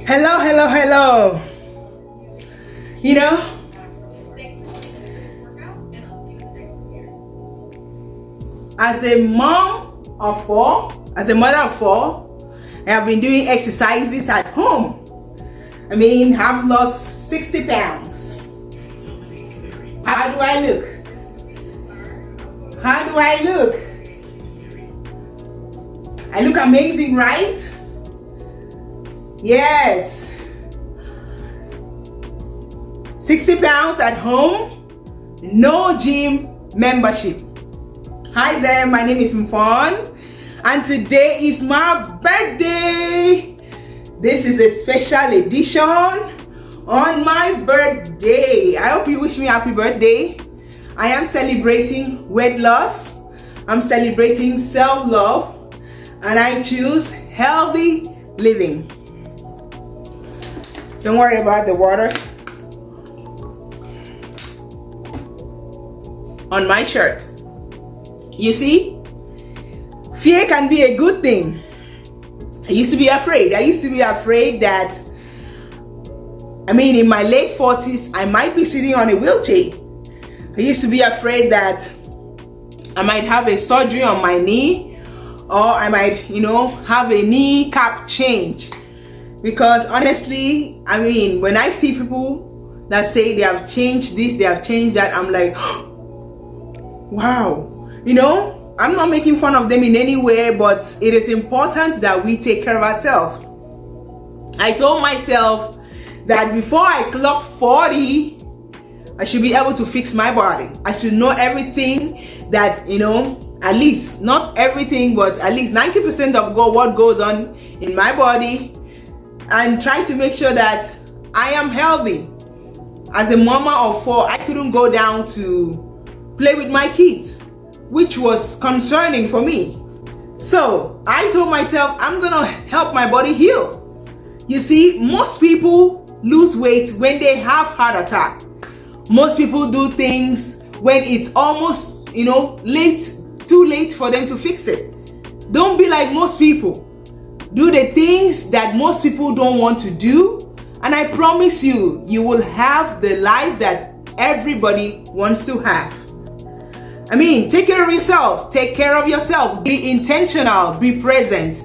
Hello, hello, hello. You know, as a mom of four, as a mother of four, I have been doing exercises at home. I've lost 60 pounds. How do I look? How do I look? I look amazing, right? Yes. 60 pounds at home, no gym membership. Hi there, my name is Mfon, and today is my birthday. This is a special edition on my birthday. I hope you wish me happy birthday. I am celebrating weight loss. I'm celebrating self-love, and I choose healthy living. Don't worry about the water on my shirt. You see, fear can be a good thing. I used to be afraid. That, in my late 40s, I might be sitting on a wheelchair. I used to be afraid that I might have a surgery on my knee, or I might, have a knee cap change. Because honestly, when I see people that say they have changed this, they have changed that, I'm like, wow. I'm not making fun of them in any way, but it is important that we take care of ourselves. I told myself that before I clock 40, I should be able to fix my body. I should know everything that, at least, not everything, but at least 90% of what goes on in my body, and try to make sure that I am healthy. As a mama of four, I couldn't go down to play with my kids, which was concerning for me. So I told myself, I'm gonna help my body heal. You see, most people lose weight when they have heart attack. Most people do things when it's almost, too late for them to fix it. Don't be like most people. Do the things that most people don't want to do, and I promise you, you will have the life that everybody wants to have. Take care of yourself. Take care of yourself. Be intentional. Be present.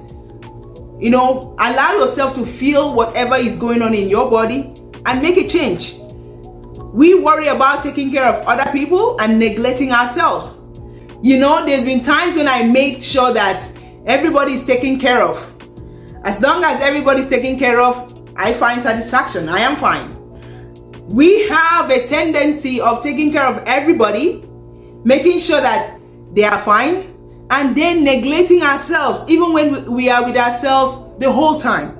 Allow yourself to feel whatever is going on in your body and make a change. We worry about taking care of other people and neglecting ourselves. There's been times when I made sure that everybody is taken care of. As long as everybody's taken care of, I find satisfaction. I am fine. We have a tendency of taking care of everybody, making sure that they are fine, and then neglecting ourselves, even when we are with ourselves the whole time.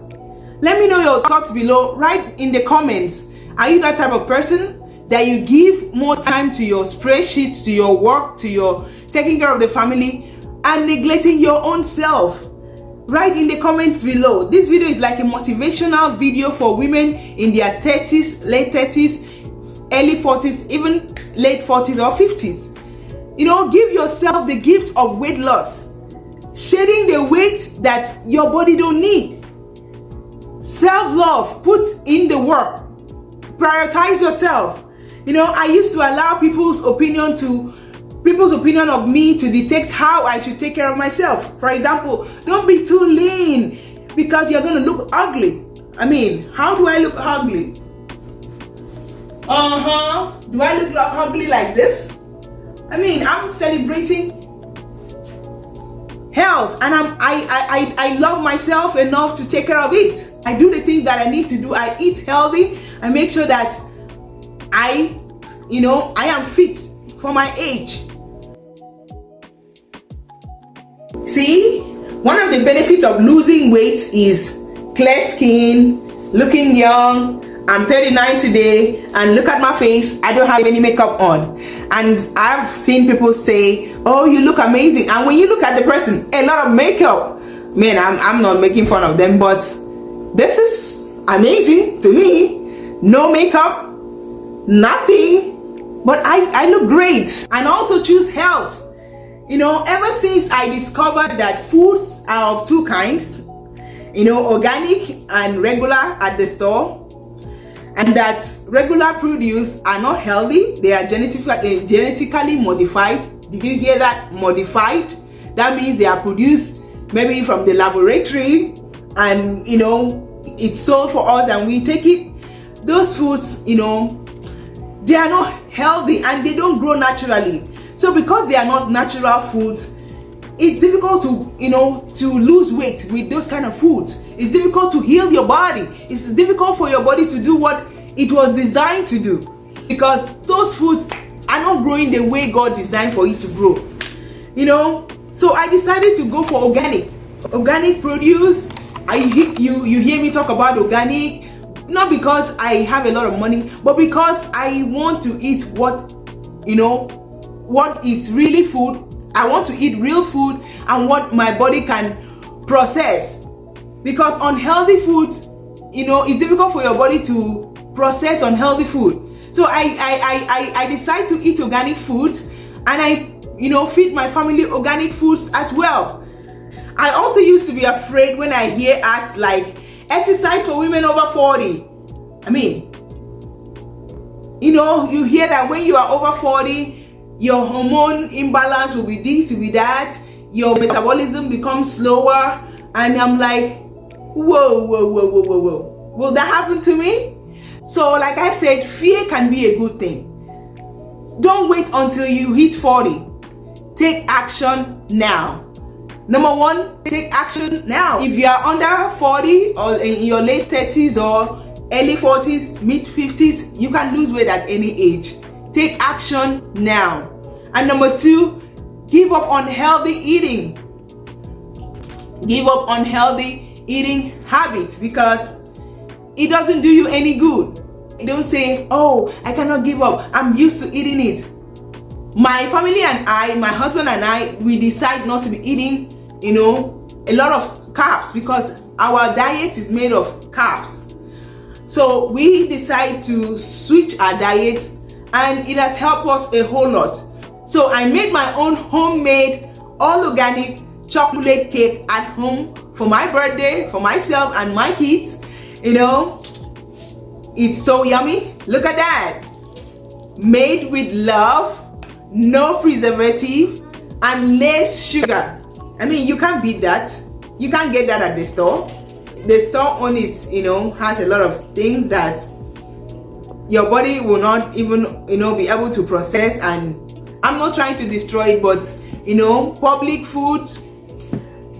Let me know your thoughts below. Write in the comments. Are you that type of person that you give more time to your spreadsheet, to your work, to your taking care of the family, and neglecting your own self? Write in the comments below. This video is like a motivational video for women in their 30s, late 30s, early 40s, even late 40s or 50s. Give yourself the gift of weight loss. Shedding the weight that your body don't need. Self-love. Put in the work. Prioritize yourself. I used to allow people's opinion of me to dictate how I should take care of myself. For example, don't be too lean because you're going to look ugly. How do I look ugly? Do I look ugly like this? I'm celebrating health, and I love myself enough to take care of it. I do the things that I need to do. I eat healthy. I make sure that I am fit for my age. See, one of the benefits of losing weight is clear skin, looking young. I'm 39 today, and look at my face. I don't have any makeup on. And I've seen people say, oh, you look amazing. And when you look at the person, a lot of makeup. Man, I'm not making fun of them, but this is amazing to me. No makeup, nothing, but I look great. And also choose health. Ever since I discovered that foods are of two kinds, organic and regular at the store, and that regular produce are not healthy. They are genetically modified. Did you hear that? Modified. That means they are produced maybe from the laboratory, and it's sold for us and we take it. Those foods, they are not healthy and they don't grow naturally. So because they are not natural foods, it's difficult to lose weight with those kind of foods. It's difficult to heal your body. It's difficult for your body to do what it was designed to do, because those foods are not growing the way God designed for it to grow. So I decided to go for organic produce. You hear me talk about organic, not because I have a lot of money, but because I want to eat what is really food. I want to eat real food and what my body can process, because unhealthy foods, it's difficult for your body to process unhealthy food. So I decide to eat organic foods, and I feed my family organic foods as well. I also used to be afraid when I hear acts like exercise for women over 40. I mean, you hear that when you are over 40, your hormone imbalance will be this, will be that, your metabolism becomes slower, and I'm like, whoa, will that happen to me? So like I said, fear can be a good thing. Don't wait until you hit 40. Take action now. Number one, take action now. If you are under 40 or in your late 30s or early 40s, mid 50s, you can lose weight at any age. Take action now. And number two, give up on healthy eating. Give up on healthy eating habits, because it doesn't do you any good. Don't say, oh, I cannot give up, I'm used to eating it. My family and I, my husband and I, we decide not to be eating a lot of carbs, because our diet is made of carbs. So we decide to switch our diet, and it has helped us a whole lot. So I made my own homemade, all organic chocolate cake at home for my birthday, for myself and my kids. It's so yummy. Look at that. Made with love, no preservative, and less sugar. I mean, you can't beat that. You can't get that at the store. The store only has a lot of things that your body will not even be able to process, and I'm not trying to destroy it, but public food,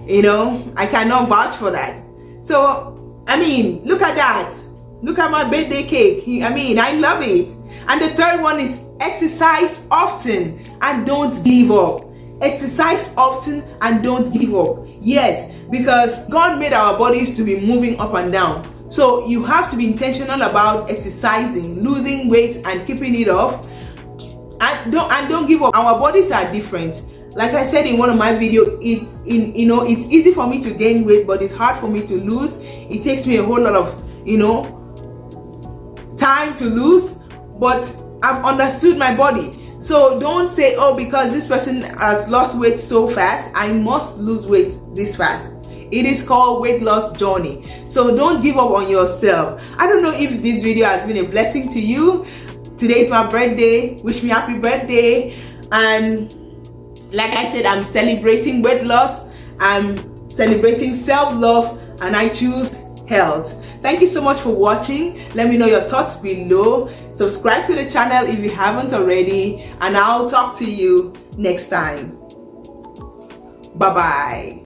I cannot vouch for that. So I mean, look at that. Look at my birthday cake. I mean, I love it. And the third one is exercise often and don't give up. Exercise often and don't give up. Yes, because God made our bodies to be moving up and down. So you have to be intentional about exercising, losing weight and keeping it off. And don't give up. Our bodies are different. Like I said in one of my videos, it's easy for me to gain weight, but it's hard for me to lose. It takes me a whole lot of time to lose, but I've understood my body. So don't say, oh, because this person has lost weight so fast, I must lose weight this fast. It is called weight loss journey. So don't give up on yourself. I don't know if this video has been a blessing to you. Today is my birthday. Wish me happy birthday. And like I said, I'm celebrating weight loss. I'm celebrating self-love, and I choose health. Thank you so much for watching. Let me know your thoughts below. Subscribe to the channel if you haven't already, and I'll talk to you next time. Bye-bye.